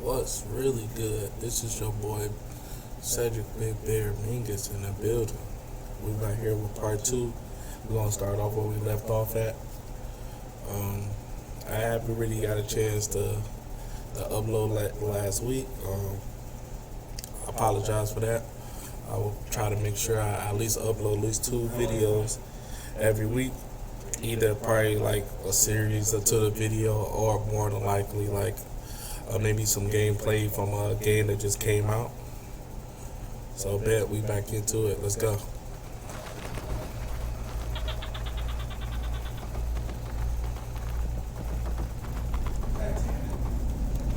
What's really good? This is your boy Cedric Big Bear Mingus in the building. We back here with part two. We're gonna start off where we left off at. I haven't really got a chance to upload last week. I apologize for that. I will try to make sure I at least upload at least 2 videos every week. Either probably like a series to the video, or more than likely like maybe some gameplay from a game that just came out. So bet we back into it. Let's go.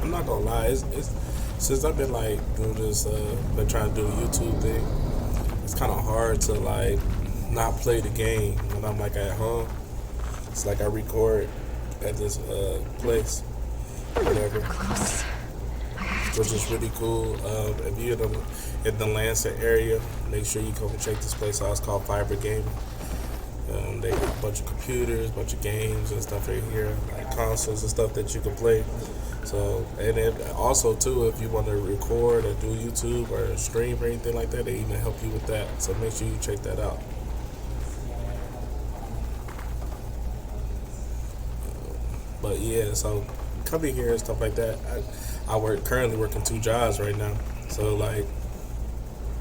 I'm not gonna lie, it's since I've been like doing this, been trying to do the YouTube thing. It's kind of hard to like not play the game when I'm like at home. It's like I record at this place, whatever, which is really cool. If you're in the Lansing area, make sure you come and check this place out. It's called Fiber Gaming. They have a bunch of computers, a bunch of games and stuff right here, like consoles and stuff that you can play. So, and then also too, if you want to record or do YouTube or stream or anything like that, they even help you with that. So make sure you check that out. But yeah, so coming here and stuff like that, I currently working 2 jobs right now. So like,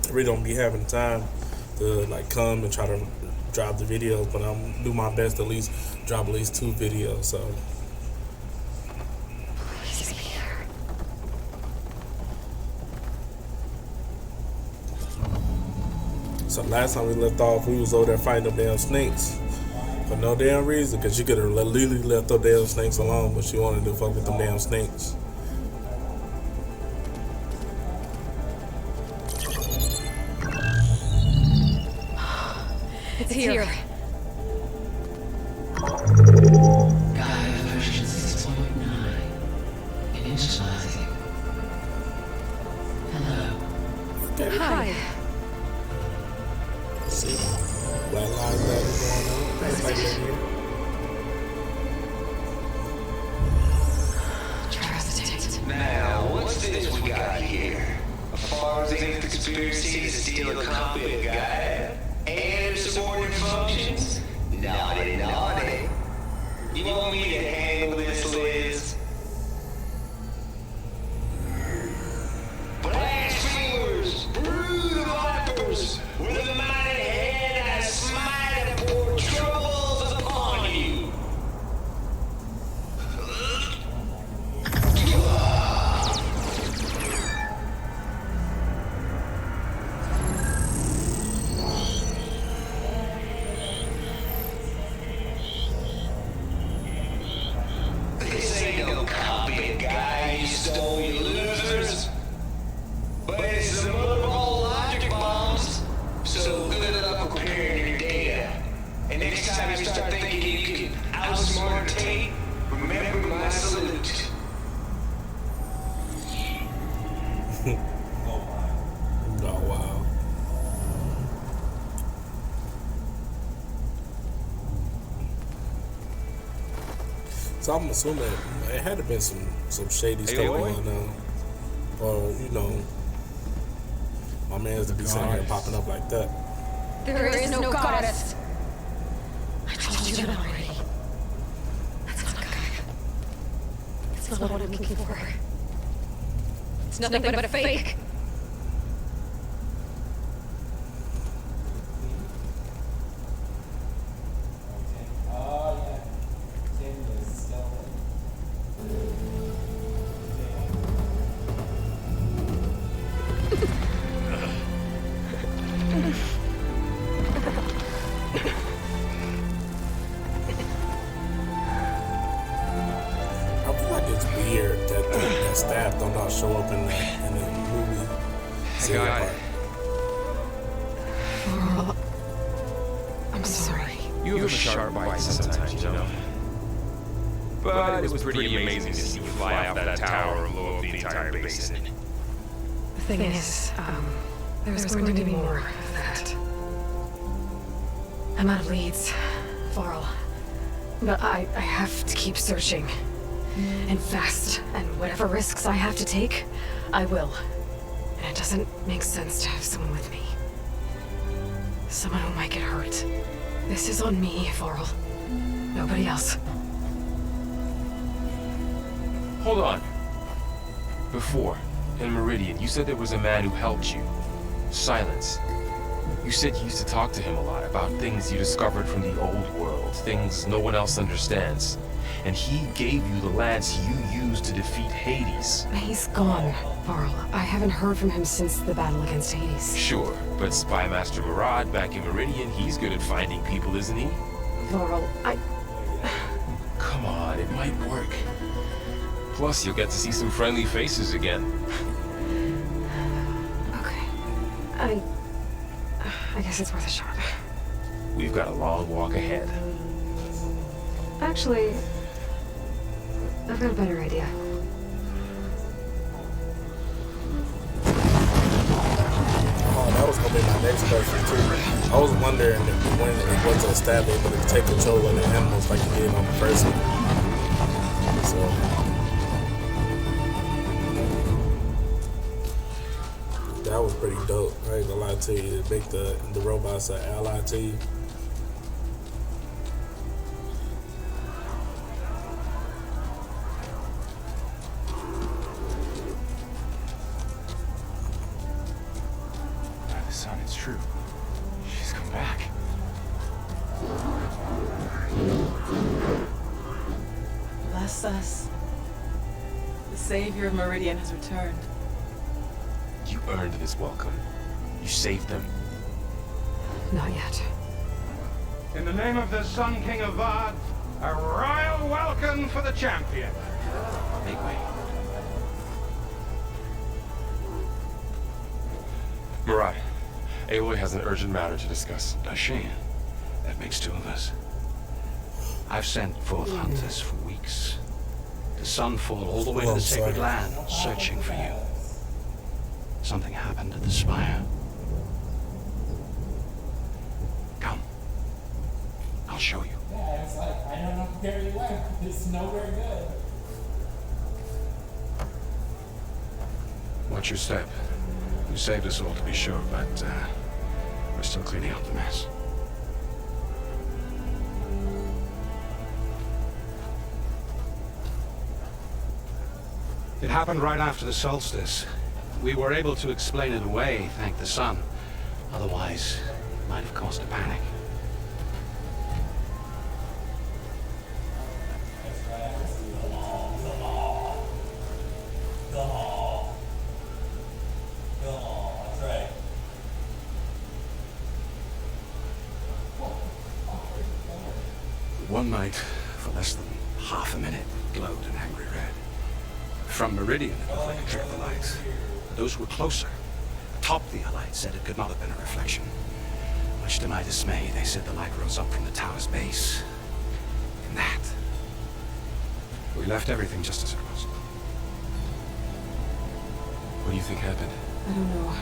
I really don't be having time to like come and try to drop the videos, but I'm do my best to at least drop at least 2 videos. So last time we left off, we was over there fighting them damn snakes for no damn reason, because you could have literally left those damn snakes alone, but she wanted to fuck with them damn snakes. It's here. Gaia version 6.9. Initializing. Hello. Hi. See, Black Lives Matter going on. That's like that here. Trust it. Now, what's this we got here? A Farzing conspiracy to steal a copy of Gaia? And supporting functions? Naughty, naughty. You want me to handle this, Liz? Blasphemers, brood of vipers, with a mighty hand I smite and pour troubles upon you. This ain't no copy of Gaia, you stole, you losers. But it's the mother of all logic bombs. So good luck preparing your data. And next time you start thinking you can outsmart Tate, remember my salute. Oh wow. So I'm assuming it had to been some shady stuff Aloy? going on, or you know, my man's to be sitting here popping up like that. There is no goddess. I told you that already. That's not Gaia. It's not what I'm looking for. It's nothing but a fake. I feel like it's weird that staff don't not show up in the movie. scene got part. it. Laurel, I'm sorry. You have a sharp bite sometimes, you know. But it was pretty amazing to see you fly off that tower and blow up the entire basin. The thing is, there's going to be more of that. I'm out of leads, Laurel. But I have to keep searching. And fast. And whatever risks I have to take, I will. And it doesn't make sense to have someone with me. Someone who might get hurt. This is on me, Varl. Nobody else. Hold on. Before, in Meridian, you said there was a man who helped you. Silence. You said you used to talk to him a lot about things you discovered from the old world, things no one else understands. And he gave you the lance you used to defeat Hades. He's gone, Varl. I haven't heard from him since the battle against Hades. Sure, but Spy Master Murad back in Meridian, he's good at finding people, isn't he? Varl, Come on, it might work. Plus, you'll get to see some friendly faces again. Okay. I guess it's worth a shot. We've got a long walk ahead. Actually, I've got a better idea. Oh, that was gonna be my next question too. I was wondering when it was a stab able to take control of the animals like you did on the first one. So that was pretty dope. I ain't gonna lie to you. To make the robots an ally to you. The sun, it's true. She's come back. Bless us. The savior of Meridian has returned. You earned this welcome. You saved them. Not yet. In the name of the Sun King of Vard, a royal welcome for the champion. Make way. Murad, Aloy has an urgent matter to discuss. Does she? That makes two of us. I've sent forth hunters for weeks. The Sunfall all the way to the Sacred Land, searching for you. Something happened at the Spire. Come. I'll show you. Yeah, it's like, I don't know very well. It's nowhere good. Watch your step. You saved us all to be sure, but we're still cleaning up the mess. It happened right after the solstice. We were able to explain it away, thank the sun. Otherwise, it might have caused a panic. One night, for less than half a minute, glowed an angry red. From Meridian, it looked like a trick of the lights. Those who were closer, atop the light, said it could not have been a reflection. Much to my dismay, they said the light rose up from the tower's base. And that... We left everything just as it was. What do you think happened? I don't know.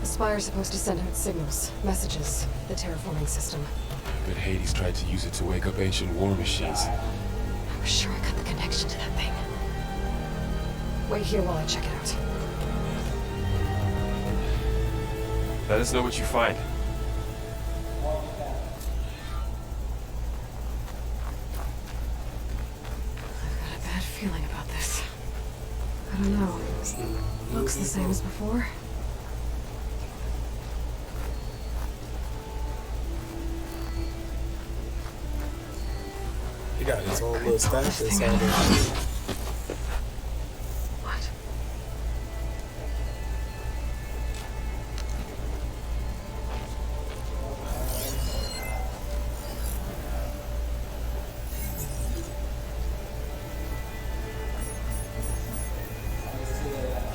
The Spire's supposed to send out signals, messages, the terraforming system. But Hades tried to use it to wake up ancient war machines. I was sure I got the connection to that thing. Wait here while I check it out. Let us know what you find. I've got a bad feeling about this. I don't know. Looks the same as before. You got his whole little stack inside there. What?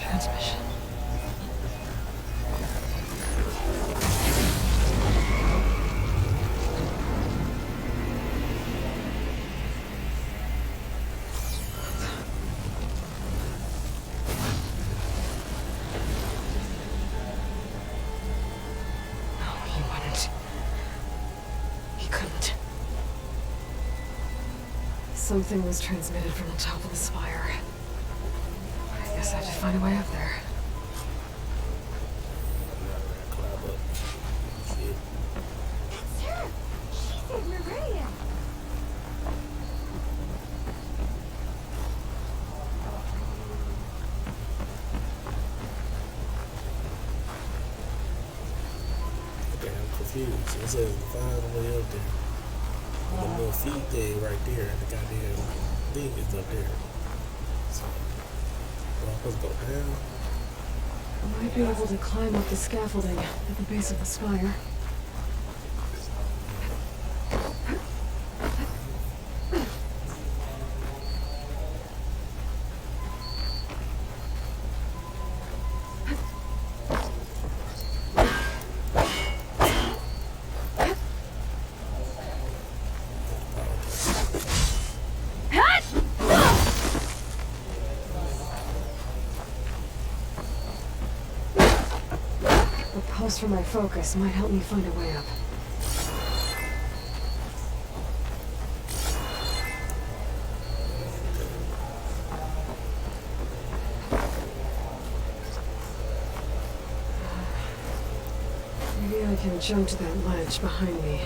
Transmission. Something was transmitted from the top of the spire. I guess I have to find a way up there. Climb up. Shit. Sarah! She's in Meridian! Okay, I'm confused. It says find the way up there. The little feet there right there, and the goddamn thing is up there. So, well, I'm supposed to go down. I might be able to climb up the scaffolding at the base of the spire. A pulse from my focus might help me find a way up. Maybe I can jump to that ledge behind me.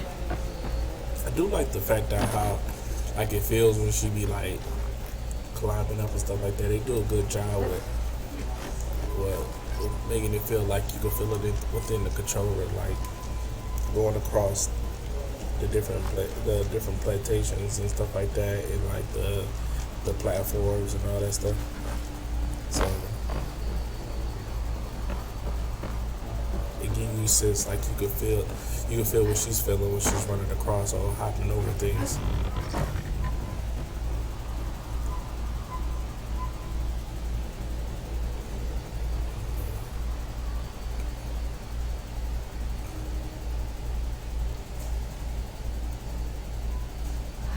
I do like the fact that how like it feels when she be like climbing up and stuff like that. They do a good job with making it feel like you can feel it within the controller, like going across the different plantations and stuff like that, and like the platforms and all that stuff. So it gives you a sense like you can feel what she's feeling when she's running across or hopping over things.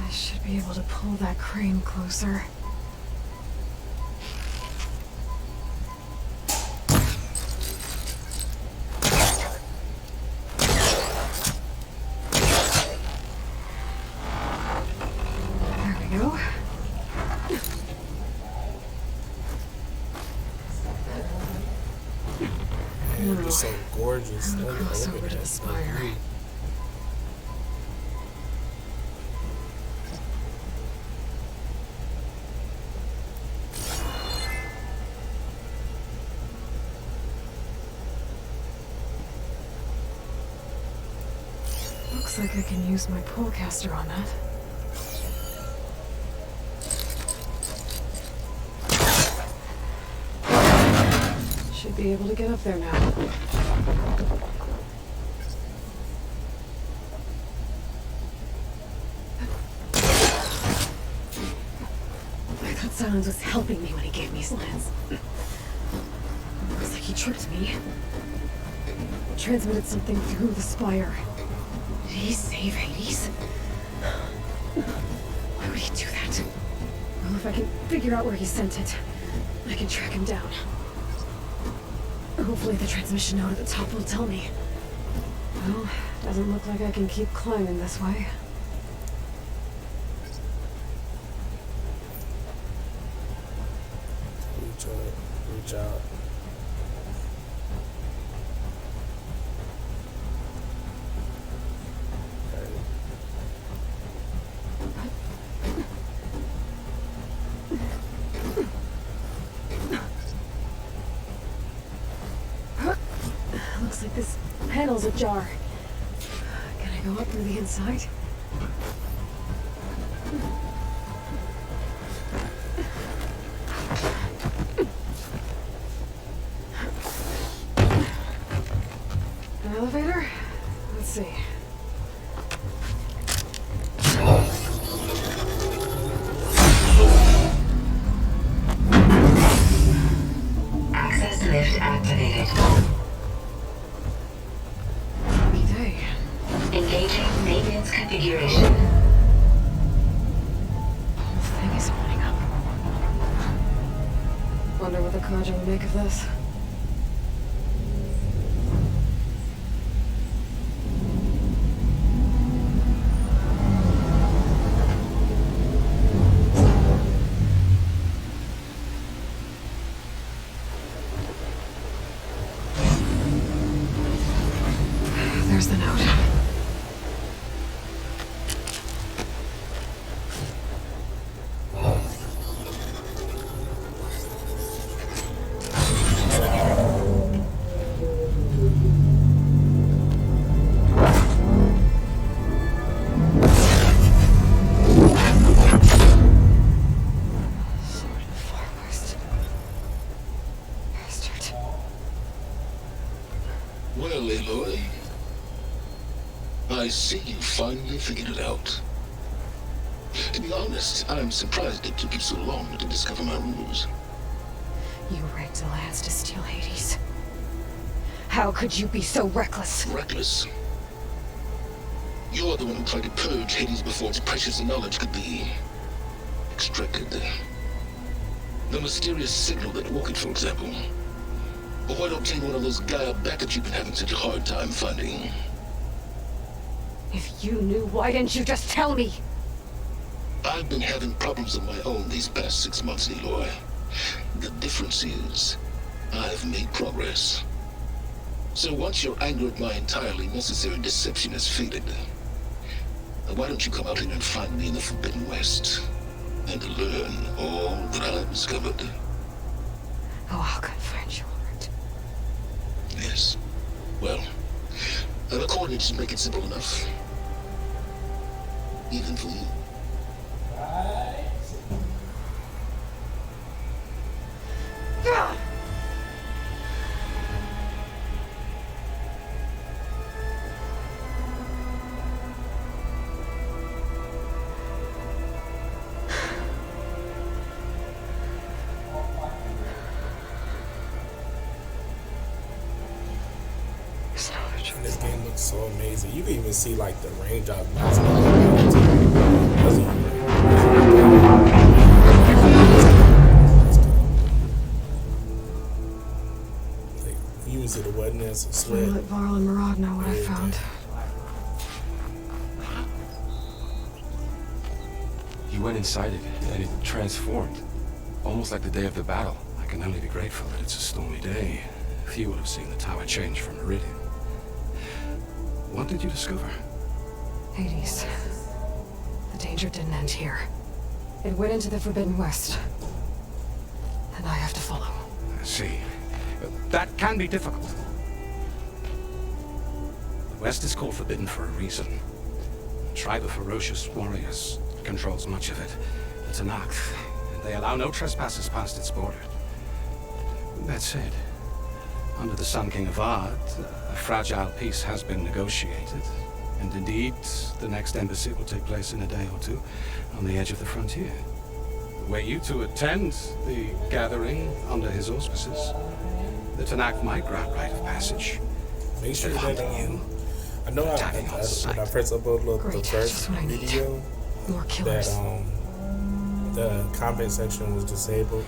I should be able to pull that crane closer. There we go. Man, it's so gorgeous. I'll Look at cross over to the that. spire. Looks like I can use my pullcaster on that. Should be able to get up there now. I thought Silence was helping me when he gave me slants. Looks like he tricked me. Transmitted something through the spire. Did he save Hades? Why would he do that? Well, if I can figure out where he sent it, I can track him down. Hopefully the transmission node at the top will tell me. Well, doesn't look like I can keep climbing this way. Reach out. Looks like this panel's ajar. Can I go up through the inside? An elevator? Let's see. Access lift activated. Lucky day. Engaging maintenance configuration. The whole thing is opening up. Wonder what the Kaja would make of this. There's the note. Well, Aloy, I see you finally figured it out. To be honest, I'm surprised it took you so long to discover my rules. You rigged the lands to steal Hades. How could you be so reckless? Reckless. You're the one who tried to purge Hades before its precious knowledge could be extracted. The mysterious signal that woke it, for example. Or why don't take one of those Gaia back that you've been having such a hard time finding? If you knew, why didn't you just tell me? I've been having problems of my own these past 6 months, Aloy. The difference is, I've made progress. So once your anger at my entirely necessary deception has faded, why don't you come out here and find me in the Forbidden West, and learn all that I've discovered? Oh, I'll find you, alright. Yes. Well, the coordinates make it simple enough. Even for you. And this game looks so amazing. You can even see like the raindrop bounce. You even see the wetness and sweat. Let Varl and Murad know what I found. You went inside it, and it transformed. Almost like the day of the battle. I can only be grateful that it's a stormy day. Few will have seen the tower change from Meridian. What did you discover? Hades. The danger didn't end here. It went into the Forbidden West. And I have to follow. I see. That can be difficult. The West is called Forbidden for a reason. A tribe of ferocious warriors controls much of it. The Tanakh, and they allow no trespassers past its border. That said, under the Sun King of Ard, a fragile peace has been negotiated. And indeed, the next embassy will take place in a day or two on the edge of the frontier. Were you to attend the gathering under his auspices, the Tanakh might grant right of passage. Make sure that I know when I first uploaded the first video that the comment section was disabled.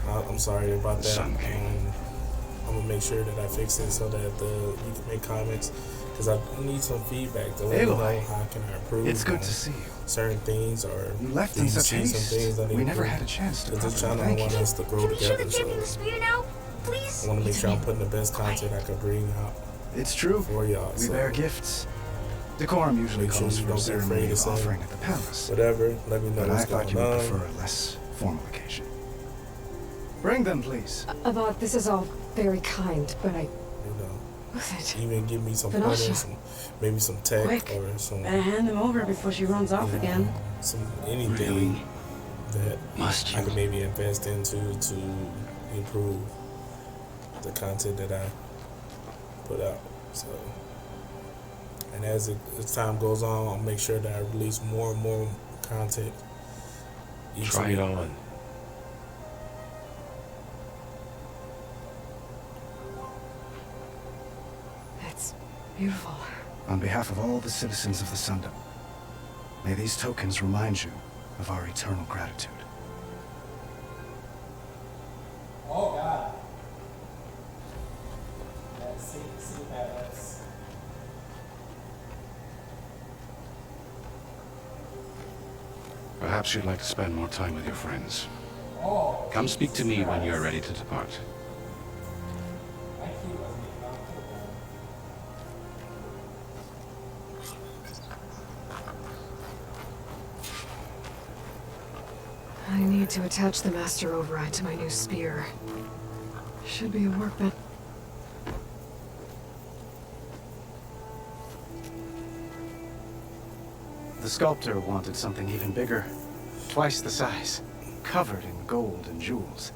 I'm sorry about that. I'm gonna make sure that I fix it so that you can make comments, because I need some feedback to let me know how can I improve. It's good to see you. Certain things, or you left in such haste. We never had a chance to. This channel want us to grow together, so Please? I want to make sure I'm putting the best content I can bring out. It's true. For y'all, we bear gifts. Decorum usually calls for a ceremony of offering at the palace. Whatever, let me know what's going on. But I thought you would prefer a less formal occasion. Bring them, please. Avad, this is all very kind, but I... Even give me some pointers, maybe some tech. Quick. Or some... Better hand them over before she runs off again. Some anything that I could maybe invest into to improve the content that I put out. So, and as time goes on, I'll make sure that I release more and more content. Try it on. It's beautiful. On behalf of all the citizens of the Sundom, may these tokens remind you of our eternal gratitude. Oh God. See that. Perhaps you'd like to spend more time with your friends. Oh. Come speak to me when you're ready to depart. need to attach the master override to my new spear. Should be a workbench. The sculptor wanted something even bigger, twice the size, covered in gold and jewels.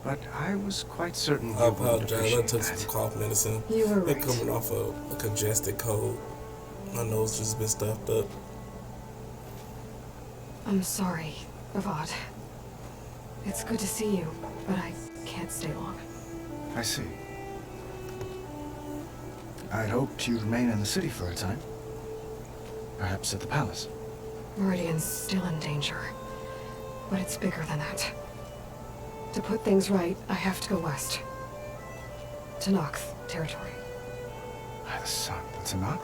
But I was quite certain I you wouldn't apologize. I appreciate took that. some cough medicine. You were Been right. coming off of a congested cold. My nose just been stuffed up. I'm sorry, Avad. It's good to see you, but I can't stay long. I see. I'd hoped you'd remain in the city for a time. Perhaps at the palace. Meridian's still in danger, but it's bigger than that. To put things right, I have to go west. To Nox territory. By the sun, that's a knock?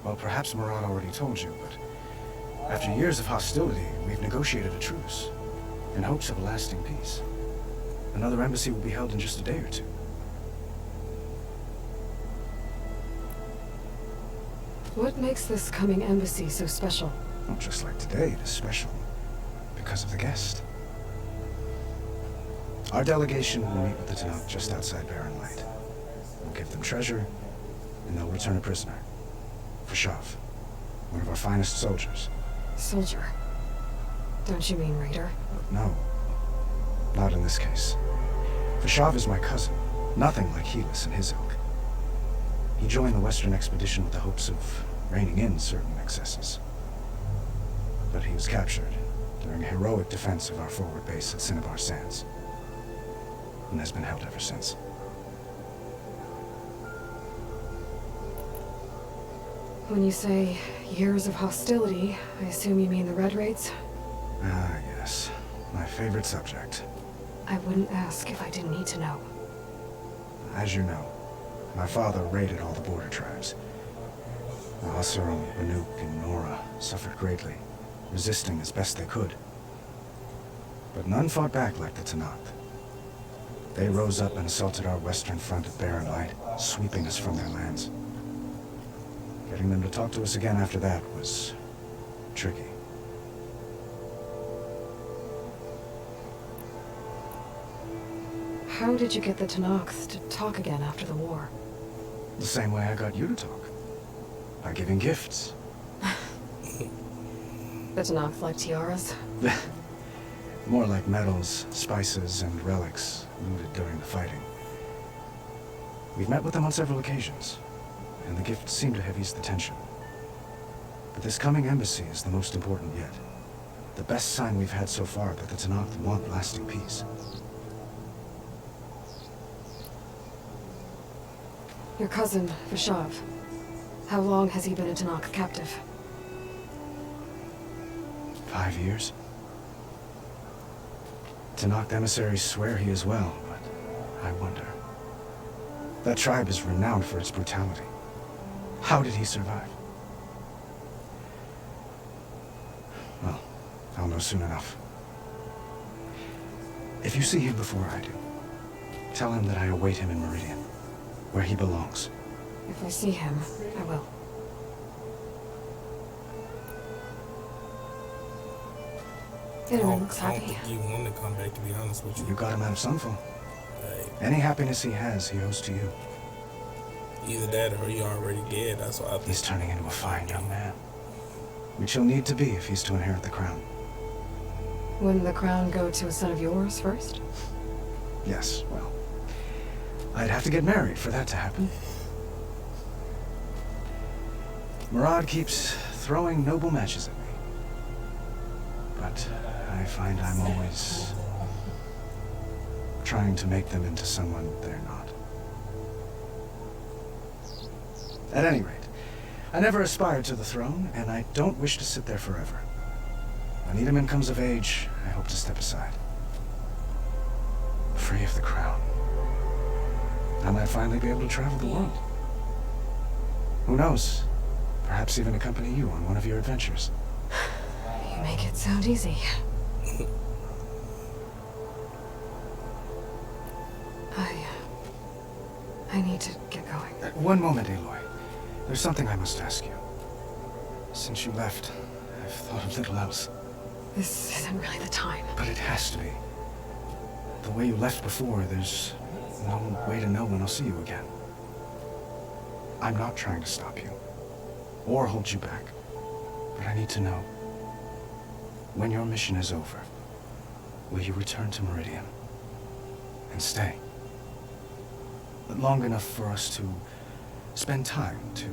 Well, perhaps Murad already told you, but after years of hostility, we've negotiated a truce, in hopes of a lasting peace. Another embassy will be held in just a day or two. What makes this coming embassy so special? Well, just like today, it is special. Because of the guest. Our delegation will meet with the Tanakh just outside Barren Light. We'll give them treasure, and they'll return a prisoner. Vashav, one of our finest soldiers. Soldier. Don't you mean raider? No, not in this case. Vashav is my cousin, nothing like Helis and his ilk. He joined the Western expedition with the hopes of reining in certain excesses. But he was captured during a heroic defense of our forward base at Cinnabar Sands, and has been held ever since. When you say years of hostility, I assume you mean the Red Raids? Ah, yes. My favorite subject. I wouldn't ask if I didn't need to know. As you know, my father raided all the border tribes. Asurum, Banuk, and Nora suffered greatly, resisting as best they could. But none fought back like the Tanakh. They rose up and assaulted our western front at Barren Light, sweeping us from their lands. Getting them to talk to us again after that was tricky. How did you get the Tanakh to talk again after the war? The same way I got you to talk. By giving gifts. The Tanakh like tiaras? More like medals, spices, and relics looted during the fighting. We've met with them on several occasions, and the gifts seem to have eased the tension. But this coming embassy is the most important yet. The best sign we've had so far that the Tanakh want lasting peace. Your cousin, Vashav. How long has he been a Tanakh captive? 5 years. Tanakh emissaries swear he is well, but I wonder. That tribe is renowned for its brutality. How did he survive? Well, I'll know soon enough. If you see him before I do, tell him that I await him in Meridian, where he belongs. If I see him, I will. Itaman looks I don't happy. think you want to come back, to be honest with you. You got him out of Sunfall. Like, Any happiness he has, he owes to you. either that or you're already dead. That's why I think. He's turning into a fine young man, which he'll need to be if he's to inherit the crown. Wouldn't the crown go to a son of yours first? Yes, well, I'd have to get married for that to happen. Murad keeps throwing noble matches at me. But I find I'm always trying to make them into someone they're not. At any rate, I never aspired to the throne, and I don't wish to sit there forever. When Itaman comes of age, I hope to step aside. Free of the crown. I might finally be able to travel the world. Who knows? Perhaps even accompany you on one of your adventures. You make it sound easy. I need to get going. One moment, Aloy. There's something I must ask you. Since you left, I've have thought of little else. This isn't really the time. But it has to be. The way you left before, there's no way to know when I'll see you again. I'm not trying to stop you, or hold you back. But I need to know, when your mission is over, will you return to Meridian and stay? Long enough for us to spend time, to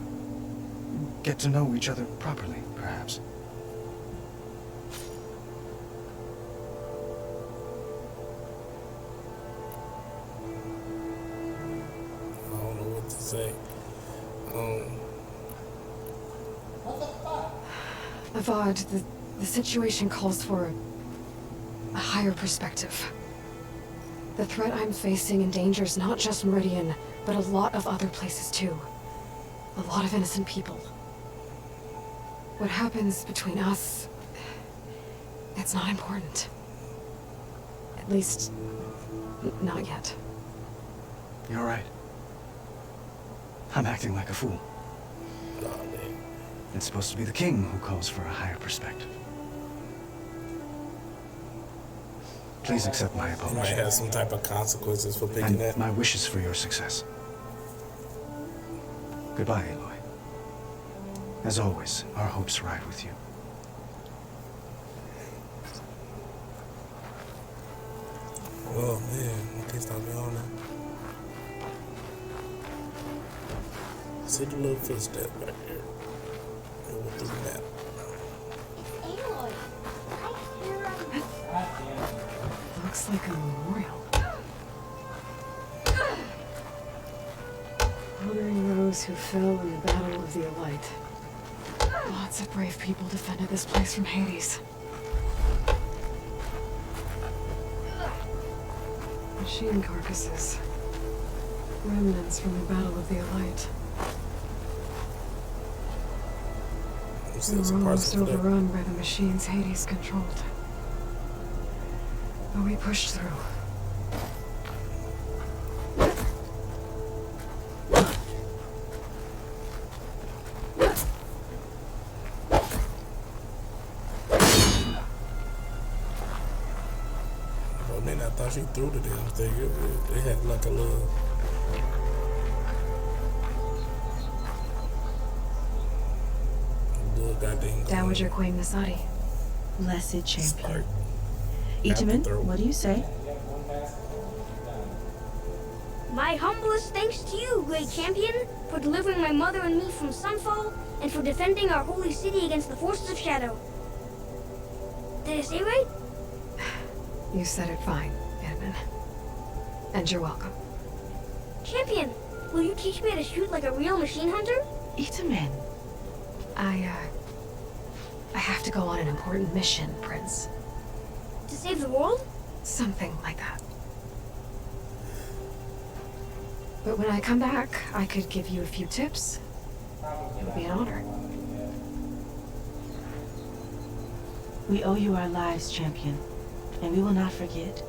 get to know each other properly, perhaps. I don't know what to say. Avad, the situation calls for a higher perspective. The threat I'm facing endangers not just Meridian, but a lot of other places too. A lot of innocent people. What happens between us, it's not important. At least, not yet. You're right. I'm acting like a fool. Nah, man. It's supposed to be the king who calls for a higher perspective. Please accept my Might apology. have some type of consequences for picking And that. my wishes for your success. Goodbye, Aloy. As always, our hopes ride with you. Oh man, I can't stop me on that. See the little footstep back there. It went through the map. Aloy, Looks like a memorial. Honoring those who fell in the Battle of the Aloy. Lots of brave people defended this place from Hades. Machine carcasses. Remnants from the Battle of the Aloy. There's They some were parts almost of that. overrun by the machines Hades controlled. But we pushed through. Well, man, I thought she threw the damn thing. It had like a little. Goddamn. Dowager Queen Masadi. Blessed champion. Spark. Itaman, Afterthrow. what do you say? my humblest thanks to you, great champion, for delivering my mother and me from Sunfall, and for defending our holy city against the forces of Shadow. Did I say right? You said it fine, Edmund. And you're welcome. Champion, will you teach me how to shoot like a real machine hunter? Itaman. I have to go on an important mission, Prince. To save the world? Something like that. But when I come back, I could give you a few tips. It would be an honor. We owe you our lives, champion, and we will not forget.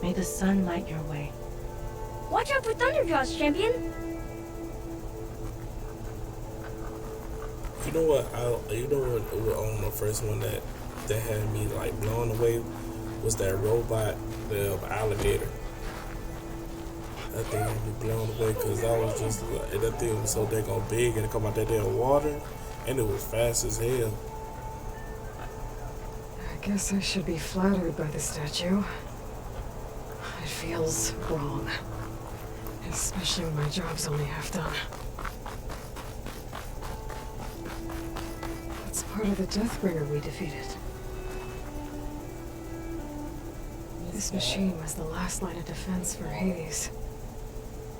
May the sun light your way. Watch out for Thunderjaws, champion! You know what? On the first one that had me like blown away was that robot, the alligator. That thing had me blown away because I was just like, that thing was so dang big and it come out that damn water and it was fast as hell. I guess I should be flattered by the statue. It feels wrong. Especially when my job's only half done. It's part of the Deathbringer we defeated. This machine was the last line of defense for Hades.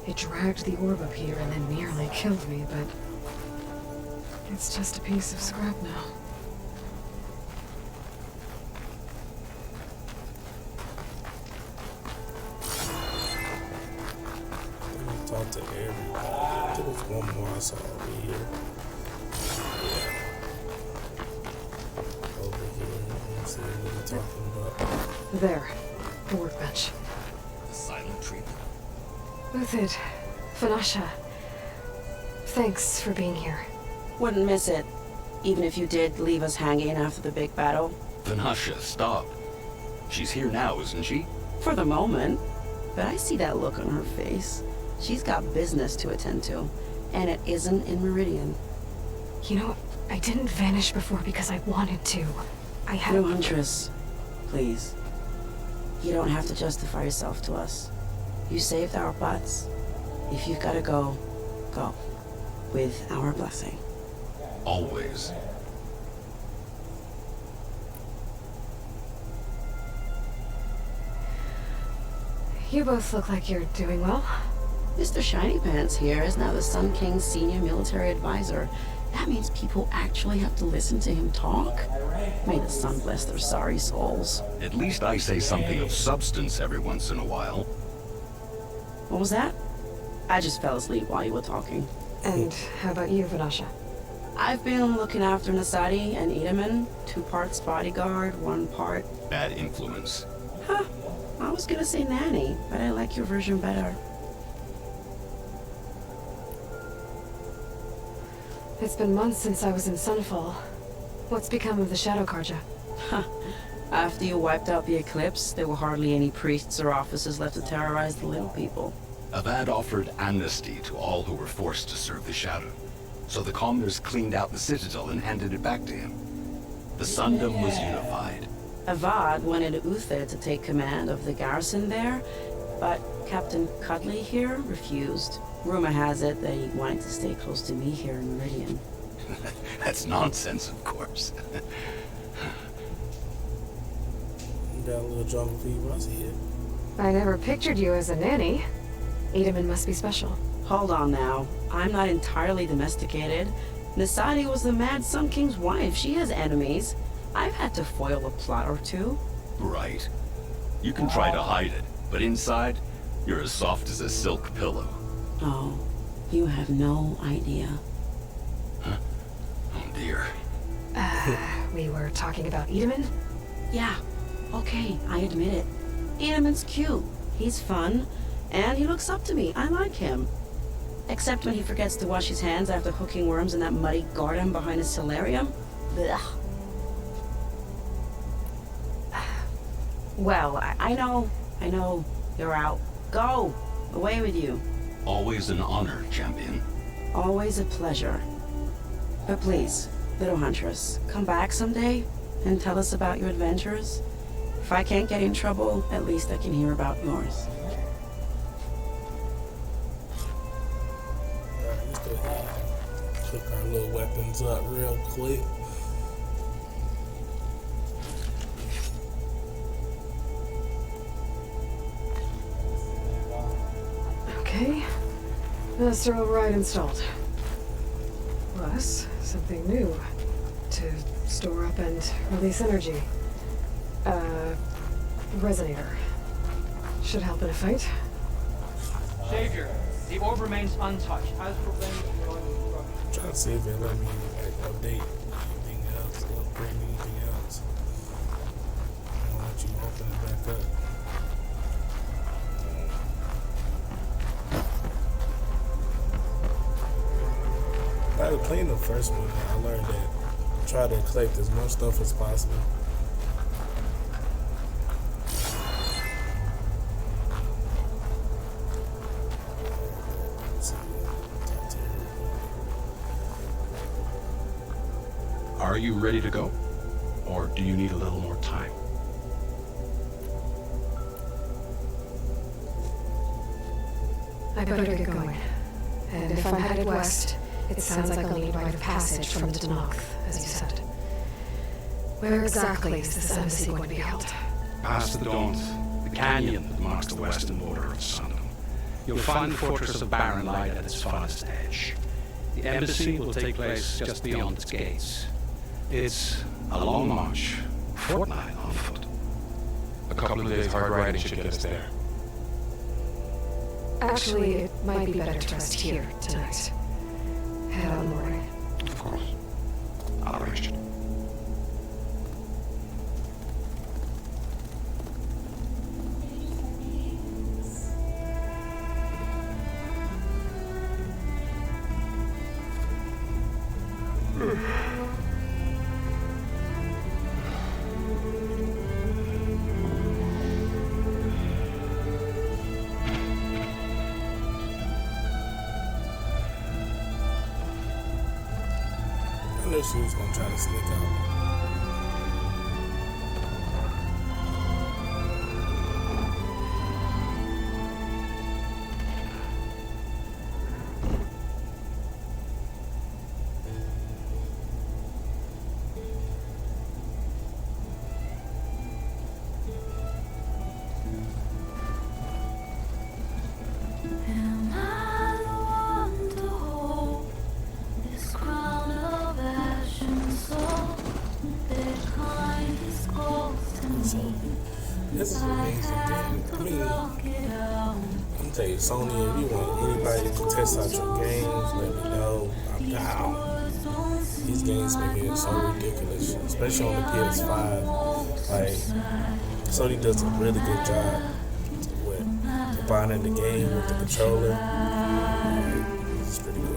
It dragged the orb up here and then nearly killed me, but it's just a piece of scrap now. Talk to everybody. There was one more I saw over here. Yeah. Over here. Let's see what we're talking about. There, the workbench. The silent treatment. Uthid, Fanasha, thanks for being here. Wouldn't miss it. Even if you did leave us hanging after the big battle? Vanasha, stop. She's here now, isn't she? For the moment. But I see that look on her face. She's got business to attend to. And it isn't in Meridian. You know, I didn't vanish before because I wanted to. I had... No, Huntress. Please. You don't have to justify yourself to us. You saved our butts. If you've gotta go, go. With our blessing. Always. You both look like you're doing well. Mr. Shiny Pants here is now the Sun King's senior military advisor. That means people actually have to listen to him talk? May the sun bless their sorry souls. At least I say something of substance every once in a while. What was that? I just fell asleep while you were talking. And how about you, Vanasha? I've been looking after Nasadi and Edaman. 2 parts bodyguard, 1 part... Bad influence. Huh. I was gonna say nanny, but I like your version better. It's been months since I was in Sunfall. What's become of the Shadow Karja? Huh. After you wiped out the eclipse, there were hardly any priests or officers left to terrorize the little people. Avad offered amnesty to all who were forced to serve the Shadow. So the commoners cleaned out the citadel and handed it back to him. The Sundom was unified. Avad wanted Uther to take command of the garrison there, but Captain Cudley here refused. Rumor has it that he wanted to stay close to me here in Meridian. That's nonsense, of course. Got a little jungle fever, I see it. I never pictured you as a nanny. Edaman must be special. Hold on now. I'm not entirely domesticated. Nasadi was the Mad Sun King's wife. She has enemies. I've had to foil a plot or 2. Right. You can try to hide it, but inside, you're as soft as a silk pillow. Oh, you have no idea. Huh? Oh dear. We were talking about Edaman? Yeah, okay, I admit it. Edaman's cute. He's fun, and he looks up to me. I like him. Except when he forgets to wash his hands after hooking worms in that muddy garden behind his solarium. Blech. Well, I know. You're out. Go! Away with you. Always an honor, champion. Always a pleasure. But please, little Huntress, come back someday and tell us about your adventures. If I can't get in trouble, at least I can hear about yours. Alright, let's go ahead and cook our little weapons up real quick. Okay. Master override installed. Plus, something new. To store up and release energy. Resonator. Should help in a fight. Savior, the orb remains untouched. As prevented from I'm trying to see if it let me like update anything else, upgrade anything else. I'll let you open it back up. I was playing the first one, I learned that try to collect as much stuff as possible. Are you ready to go? Or do you need a little more time? I better get going. And if I'm headed west, it sounds like I'll need rite of passage from the Danakth, as you said. Where exactly is this embassy going to be held? Past the Daunt, the canyon that marks the western border of Sundom. You'll find the fortress of Barren Light at its farthest edge. The embassy will take place just beyond its gates. It's a long march, a fortnight on foot. A couple of days hard riding should get us there. Actually, it might be better to rest here tonight. Head out in the morning. Of course. I'll arrange it. she was gonna try to sneak out. This is an amazing game. I mean, I'm gonna tell you, Sony, if you want anybody to test out your games, let me know. I'm down. These games make it so ridiculous, especially on the PS5. Like, Sony does a really good job with combining the game with the controller. It's pretty good.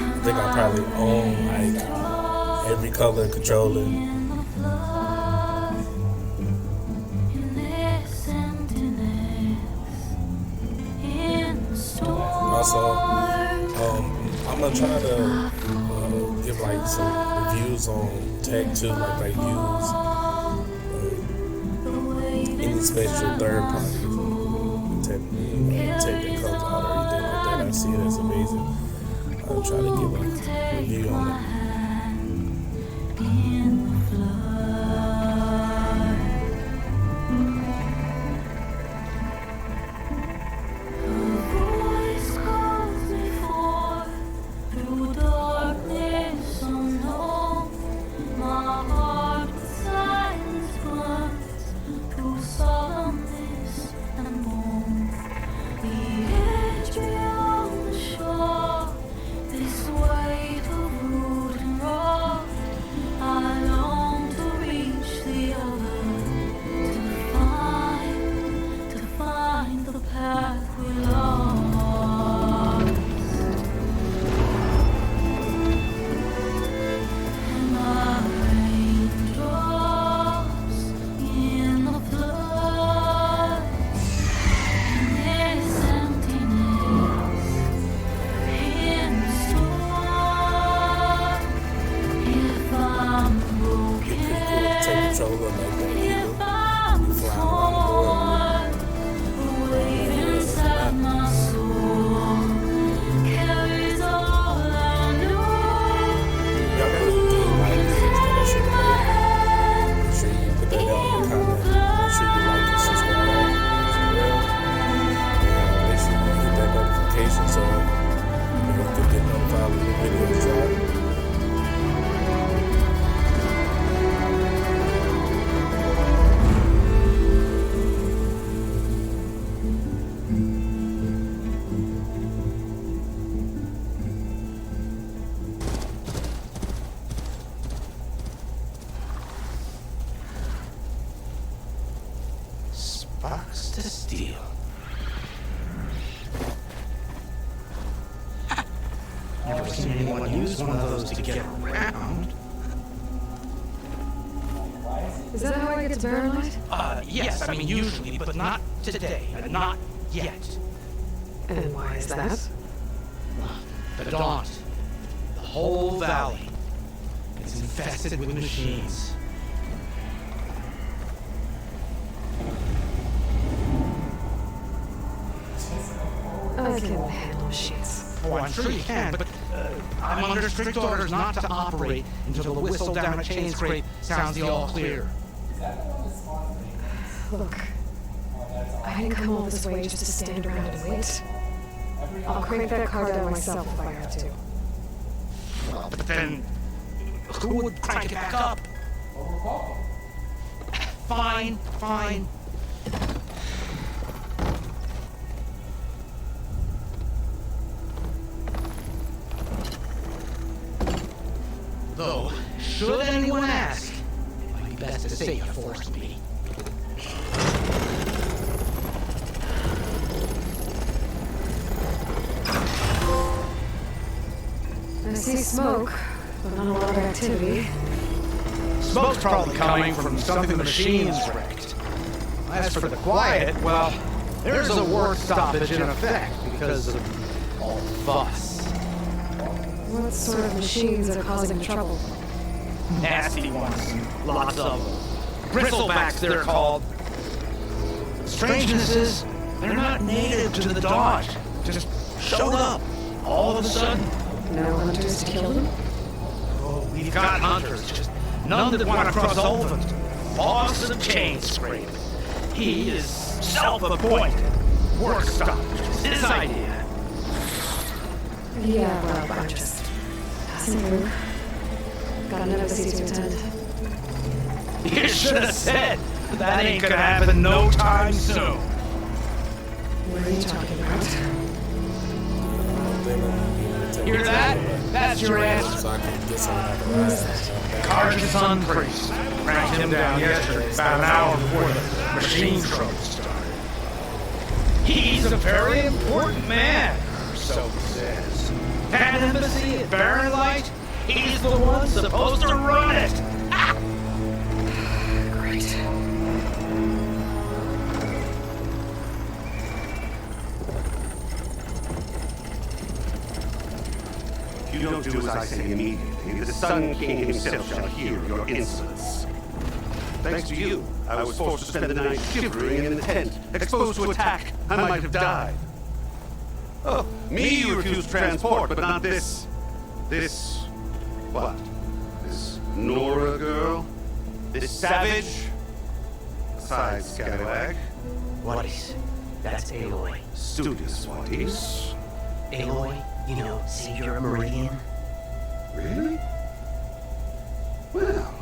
I think I probably own like every color controller. Also, I'm gonna try to give like some reviews on Tech 2, like use any special third party tech that comes out or anything like that. I see it as amazing. I'll try to give a review on it. Box to steal. Never seen anyone use one of those to get around. Is that how I get to Barrelite? Yes, I mean usually, but not today. Not yet. And why is that? The Daunt. The whole valley. It's infested with machines. I can handle machines. Oh, I'm sure you can, but I'm under strict orders not to operate until the whistle down a chain scrape sounds the all clear. Look, I didn't come all this way just to stand around and wait. I'll crank that car down myself if I have to. Well, but then, who would crank it back up? Fine. Though, should anyone ask, it might be best to say you forced me. I see smoke, but not a lot of activity. Smoke's probably coming from something the machines wrecked. As for the quiet, well, there's a work stoppage in effect because of all the fuss. What sort of machines are causing the trouble? Nasty ones. Lots of them. Bristlebacks, they're called. Strangeness is, they're not native to the Dodge. Just showed up. All of a sudden. No hunters to kill them? Oh, we've got hunters. Just none that want to cross over. Boss of chain scrape. He is self-appointed. Work stoppage. It's his idea. Yeah, well, I'm just passing through. Got another seat to attend. You should have said that ain't gonna happen no time soon. What are you talking about? Hear that? That's your answer. So I can get some of that. Carcassonne Priest. Tracked him down yesterday, about an hour before the machine trouble started. He's a very important man, so he says. That embassy at Barren Light, he's the one supposed to run it. Great. If you don't do as I say immediately, the Sun King himself shall hear your insolence. Thanks to you, I was forced to spend the night shivering in the tent, exposed to attack. I might have died. Oh, me you refused transport, but not this. This... what? This Nora girl? This savage? Besides Scallywag? What is? That's Aloy. Studious what is? Aloy, you know, Savior of Meridian. Really? Well,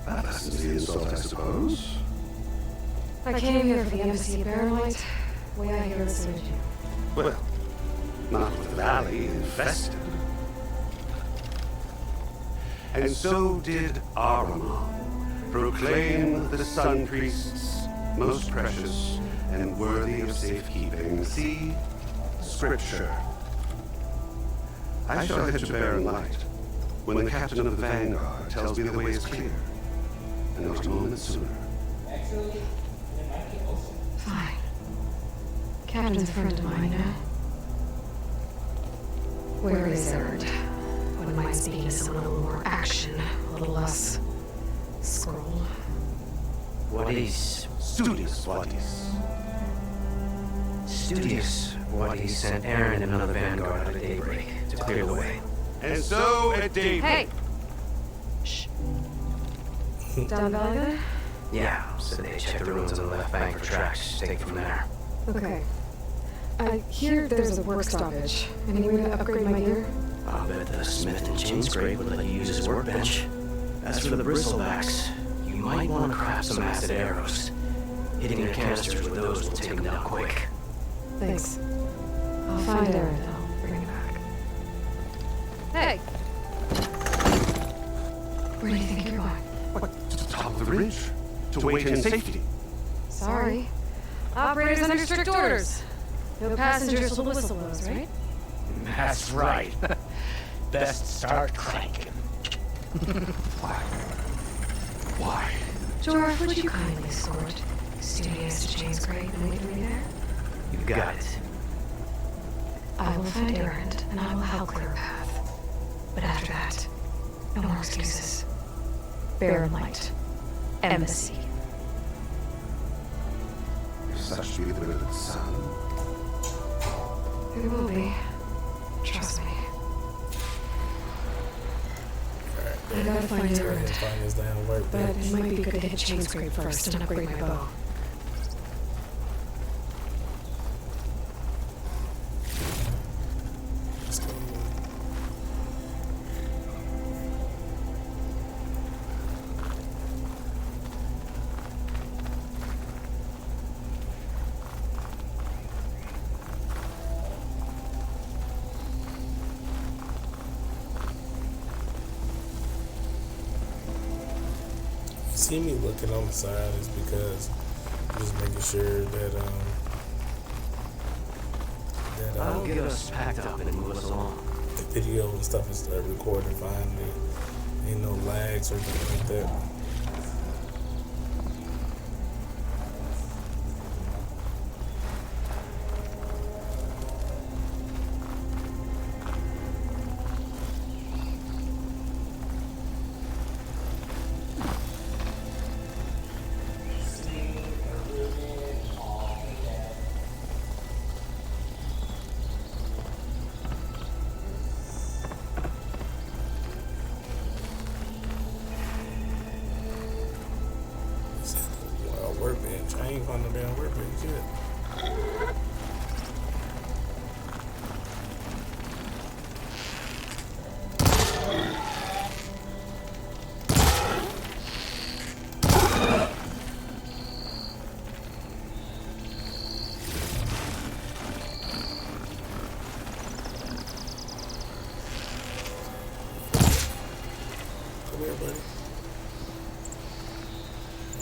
that lessens the insult, I suppose. I came here for the embassy at Barren Light. Way I hear it's urgent. Well, not with the valley infested. And so did Ahriman proclaim the Sun Priests most precious and worthy of safekeeping. See? Scripture. I shall head to Barren Light when the captain of the Vanguard tells me the way is clear. And not a moment sooner. Fine. Captain's a friend of mine now. Where is Errand? Wouldn't mind speaking to someone a little more action, a little less scroll. What is? Studious what is? Studious what he sent Aaron and another Vanguard at daybreak to clear the way. And so at daybreak... Hey! Shh. Down valley there? Yeah, so they checked the ruins on the left bank for tracks. Take it from there. Okay. I hear there's a work stoppage. Any way to upgrade my gear? I'll bet the smith and chain scrape would let you use his workbench. As for the bristlebacks, you might want to craft some acid arrows. Hitting their canisters with those will take them down quick. Thanks. I'll find Aaron and I'll bring it back. Hey! Where do you think you're going? What? To the top of the ridge? To wait in safety? Sorry. Operators under strict orders. No passengers till the whistle blows, right? That's right. Best start cranking. Why? George, would you kindly escort Studious to Chain Scrape and meet me there? You got it. I will find Errand, and I will help clear a path. But after that, no more excuses. Barren Light. Embassy. If such be the will of the sun. It will be. Trust me. I gotta find Errand. But it might be good to hit Chain Scrape first and upgrade my bow. See me looking on the side is because I'm just making sure that I'll get us packed up and move us along. the video and stuff is recording fine. Ain't no lags or anything like that. I ain't found no damn workbench yet. Come here, buddy.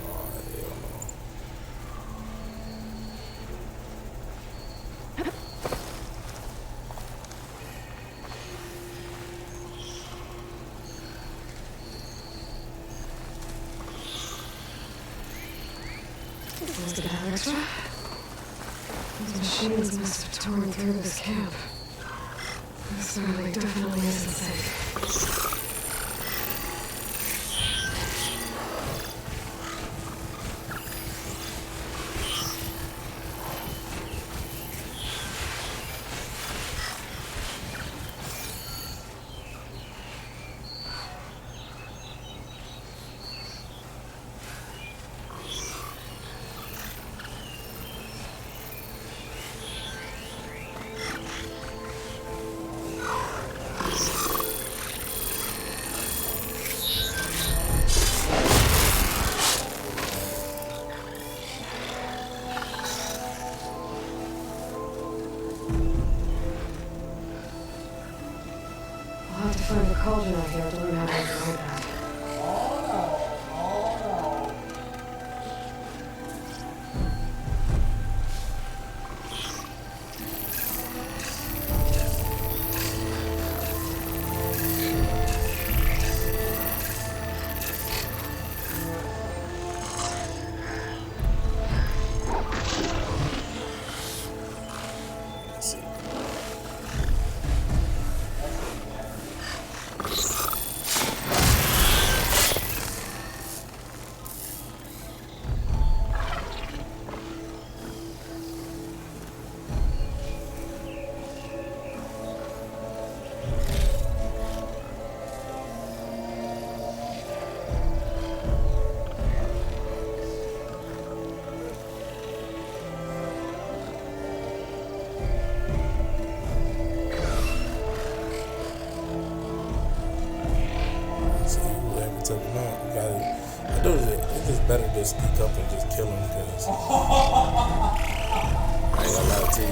Oh, hell no. Must have had extra. These machines must have torn through this camp. This surrounding definitely isn't safe. I'll have to find a cauldron out here to learn how to avoid that. Let's see. See whoever took him out. You gotta, I do it. It's just better to sneak up and just kill him because I ain't gonna lie to you.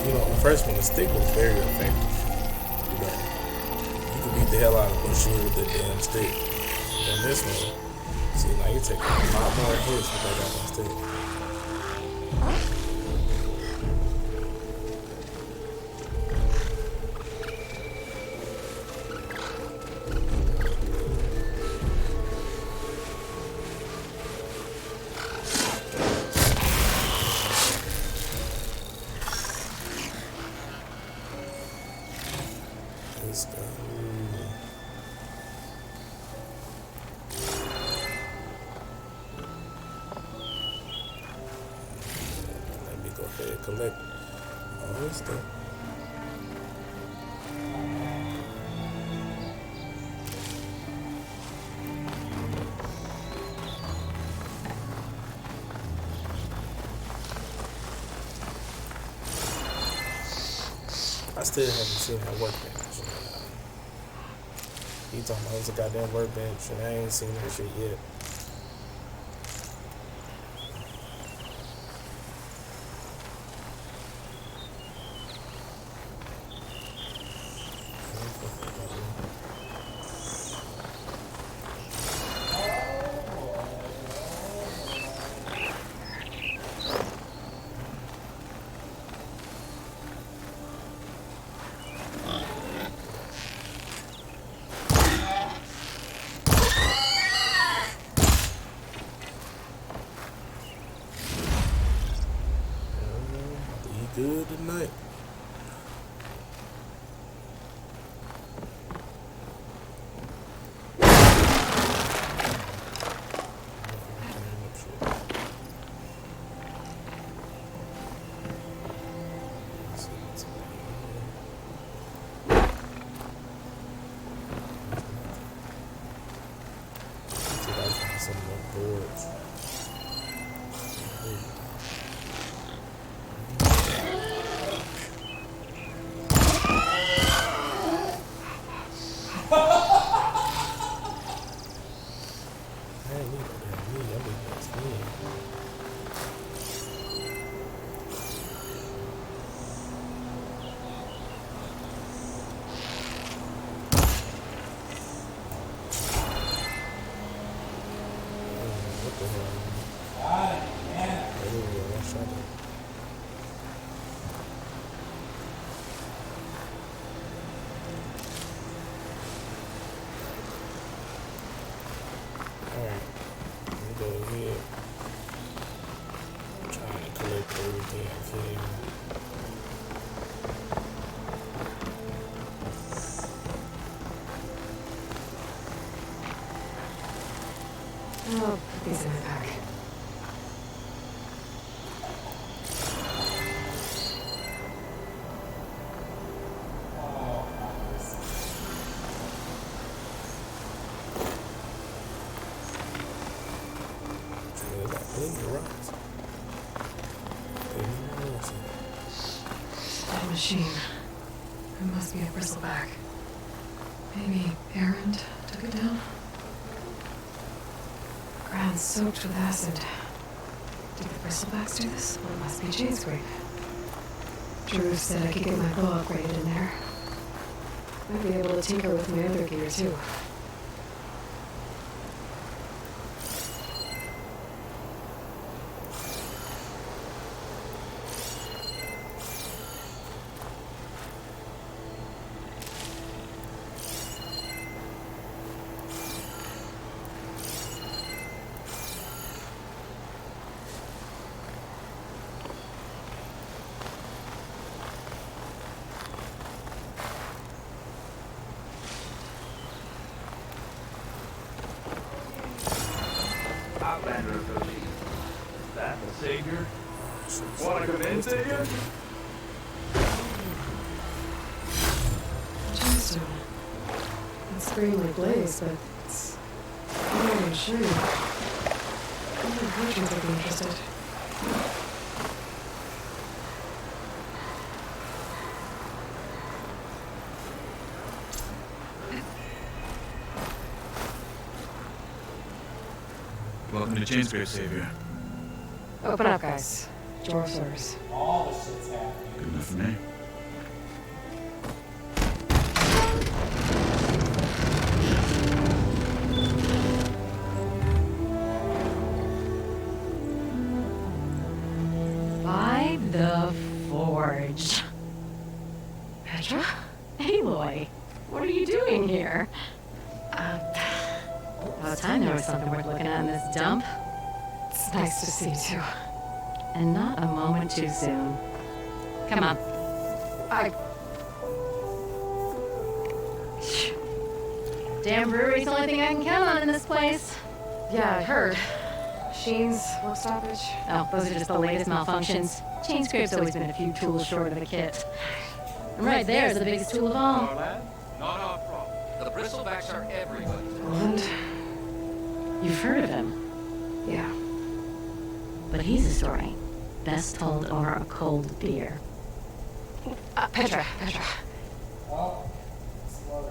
You know, the first one, the stick was very effective. You know, you could beat the hell out of Bushy with the damn stick. And this one, see, now you take a lot more hits with that goddamn stick. This guy. Let me go ahead and collect all this stuff. I still haven't seen that workbench. He talking about it's a goddamn workbench, and I ain't seen that shit yet. Good tonight. Some more boards. I'll put these in my pack. That machine. It must be a bristleback. Maybe Errand took it down? Ground soaked with acid. Did the bristlebacks do this? Well, it must be Chainscrape. Drew said I could get my bow upgraded in there. Might be able to tinker with my other gear, too. Outlander Association. That the savior? Wanna come in, savior? Gemstone. It's greenly blazed, but it's iron and shiny. Even Patrick would be interested. Welcome to Chainscrape, Savior. Open up, guys. Door service. All the shit's happening. Good enough for me. By the Forge. Petra? Aloy, what are you doing here? About time there was something worth looking at in this dump. It's nice to see you, too. And not a moment too soon. Come on. Damn brewery's the only thing I can count on in this place. Yeah, I heard. Sheen's, work stoppage. Oh, those are just the latest malfunctions. Chainscrape's always been a few tools short of a kit. And right there's the biggest tool of all. Not our problem. The bristlebacks are everybody. Roland? You've heard of him. Yeah. But he's a story best told over a cold beer. Petra.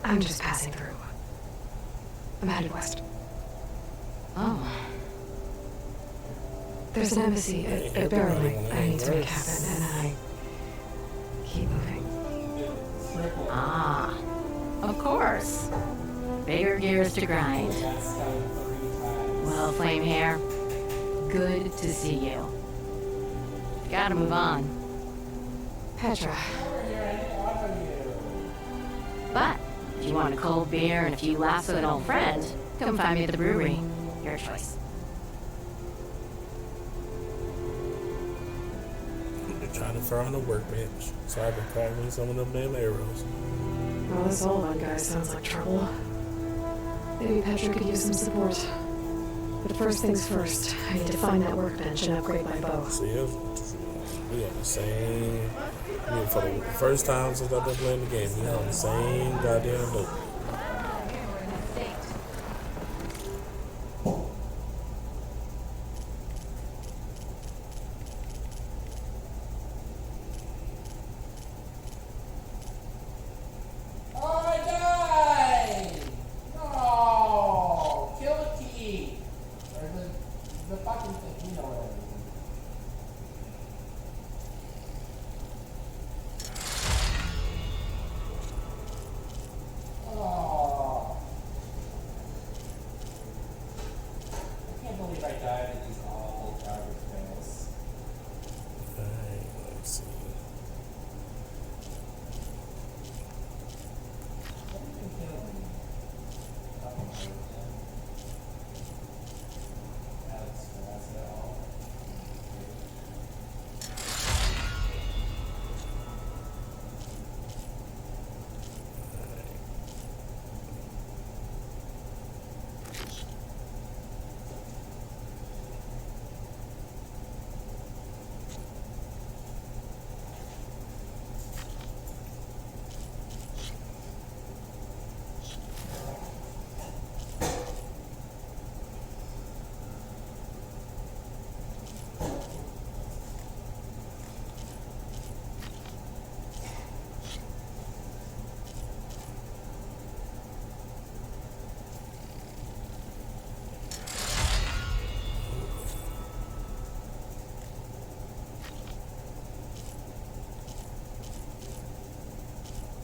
I'm just passing through. I'm headed west. Oh. There's an embassy at Barrow I need to make happen, and I keep moving. Ah. Of course. Bigger gears to grind. Well, Flame Hair, good to see you. Gotta move on. Petra. But if you want a cold beer and a few laughs with an old friend, come find me at the brewery. Your choice. They're trying to throw on a workbench, so I've been cracking some of them damn arrows. Well, this Aloy guy sounds like trouble. Maybe Petra could use some support. But first things first, I need to find that workbench and upgrade my bow. See, we on the same. I mean, for the first time since I've been playing the game, we on the same goddamn loop. if I died at these awful driver's fails. Alright, let's see. What have you been doing? That's it all.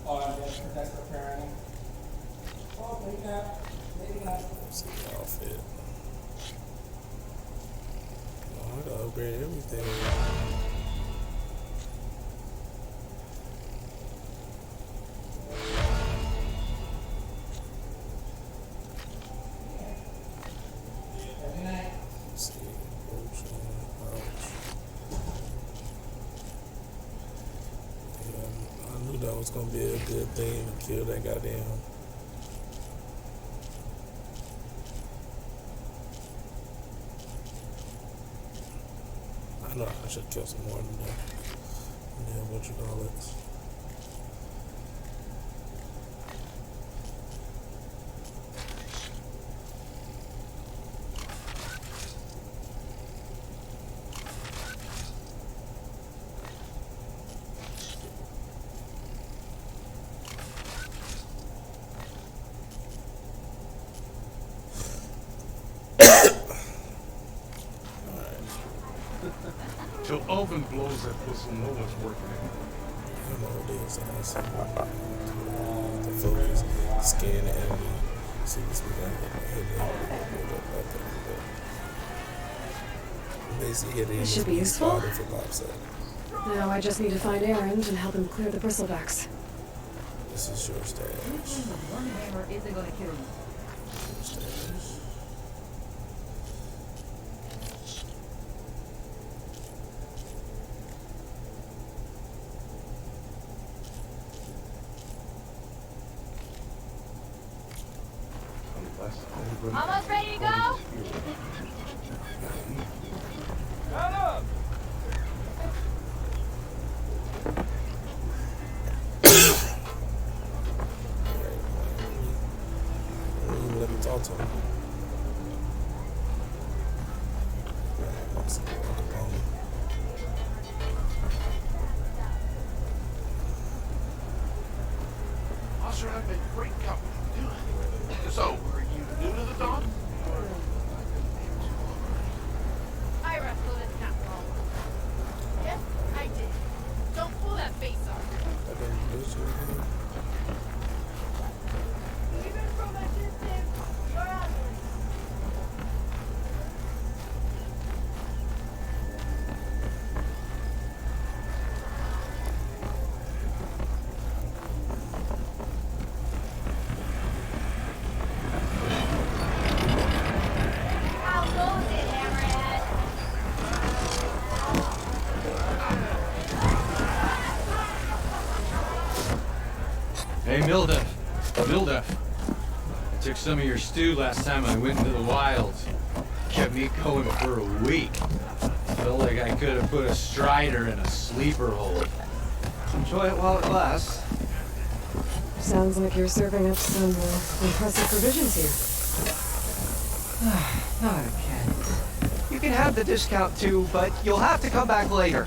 Oh, I'm that's preparing. Oh, maybe not. Maybe not. Let's see the outfit. Oh, I gotta upgrade everything. Let's see. Potion, pouch. Yeah, I knew that was gonna be a good thing to kill that goddamn. I know I should kill some more than that. Yeah, what you call it? Till Oven blows that whistle, no one's working it. I know what it is. I see the focus, scan the enemy. See this we got hit basically hit This should be useful. For lobster. Now I just need to find Erend and help him clear the bristlebacks. This is your stash. One hammer isn't gonna kill you. Stash. Almost ready to go? Shut up! Let me talk to him. Oscar, I've been great company. So, are you new to the Dawn? I wrestled in that wall. Yes, I did. Don't pull that face off. Even from a distance, you're ugly. How goes it, Hammerhead? Hey, Mildef. I took some of your stew last time I went into the wilds. Kept me going for a week. Felt like I could have put a strider in a sleeper hold. Enjoy it while it lasts. Sounds like you're serving up some impressive provisions here. Not again. You can have the discount too, but you'll have to come back later.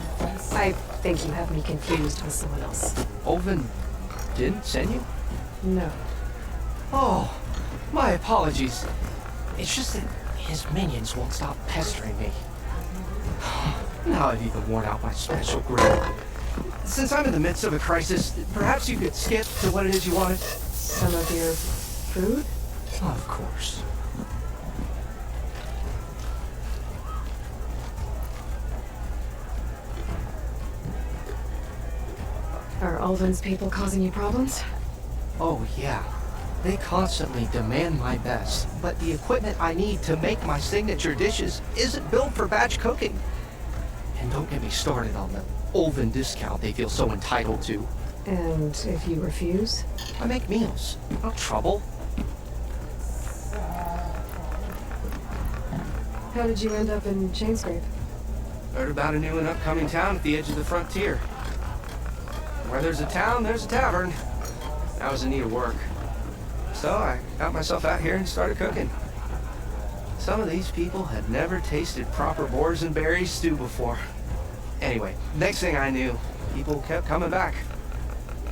I think you have me confused with someone else. Oven didn't send you? No. Oh, my apologies. It's just that his minions won't stop pestering me. Now I've even worn out my special grip. Since I'm in the midst of a crisis, perhaps you could skip to what it is you wanted? Some of your food? Of course. Are Ulvin's people causing you problems? Oh, yeah. They constantly demand my best, but the equipment I need to make my signature dishes isn't built for batch cooking. And don't get me started on the Ulvin discount they feel so entitled to. And if you refuse? I make meals. No trouble. How did you end up in Chainscrape? Heard about a new and upcoming town at the edge of the frontier. Where there's a town, there's a tavern. I was in need of work. So I got myself out here and started cooking. Some of these people had never tasted proper boars and berries stew before. Anyway, next thing I knew, people kept coming back.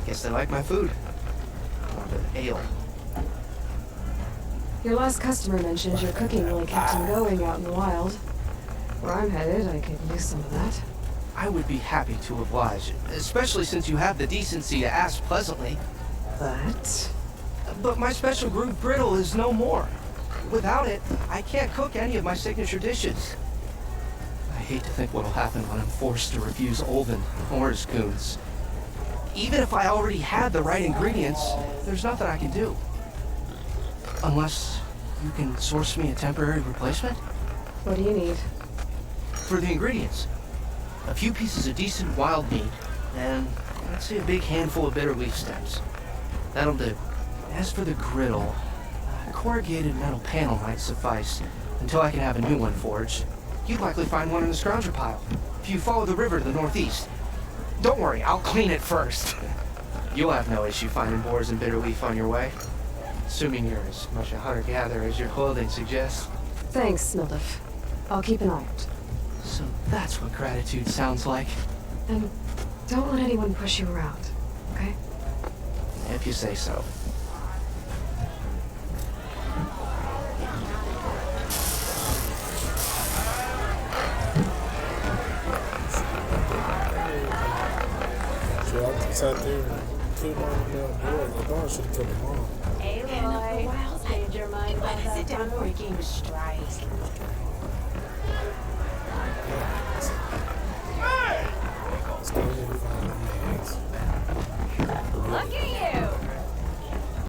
Guess they like my food. Or the ale. Your last customer mentioned your cooking really kept him going out in the wild. Where I'm headed, I could use some of that. I would be happy to oblige, especially since you have the decency to ask pleasantly. But my special groove griddle is no more. Without it, I can't cook any of my signature dishes. I hate to think what'll happen when I'm forced to refuse Ulvin or his goons. Even if I already had the right ingredients, there's nothing I can do. Unless you can source me a temporary replacement? What do you need? For the ingredients, a few pieces of decent wild meat, and let's say a big handful of bitter leaf stems. That'll do. As for the griddle, a corrugated metal panel might suffice until I can have a new one forged. You'd likely find one in the scrounger pile if you follow the river to the northeast. Don't worry, I'll clean it first. You'll have no issue finding boars and bitter leaf on your way. Assuming you're as much a hunter-gatherer as your clothing suggests. Thanks, Mildif. I'll keep an eye out. So that's what gratitude sounds like. And don't let anyone push you around, okay? If you say so. So I sat there and killed all the damn boys. I thought I should have killed them all. Aloy, change your mind about that sit down for a game of strikes.